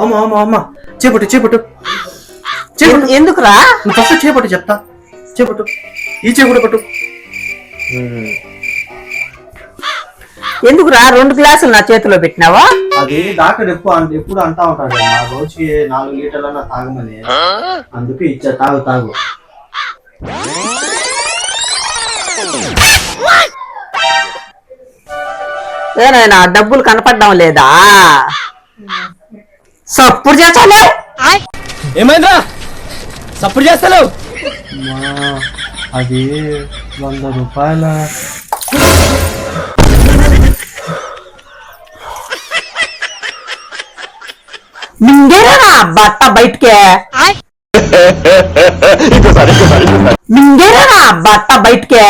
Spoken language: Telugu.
అమ్మా అమ్మా అమ్మా చేపట్టు చేపట్టు ఎందుకురా? ఫస్ట్ చేపట్టు చెప్తా. చేపట్టు, ఈ చేపట్టు పట్టు. ఎందుకురా 2 గ్లాసులు నా చేతిలో పెట్టినావా? అది డాక్టర్ ఎప్పుడు అంటా ఉంటాడు నా రోజుకి 4 లీటర్లన్నా తాగమని. అందుకే ఇచ్చా, తాగు తాగు. ఏనాయనా డబ్బులు కనపడడం లేదా? సప్పుడు చేస్తాను. ఏమైందా సప్పుడు చేస్తాను? అది 100 రూపాయల. మింగేరా బట్ట బయటకే, మింగేరా బట్ట బయటకే.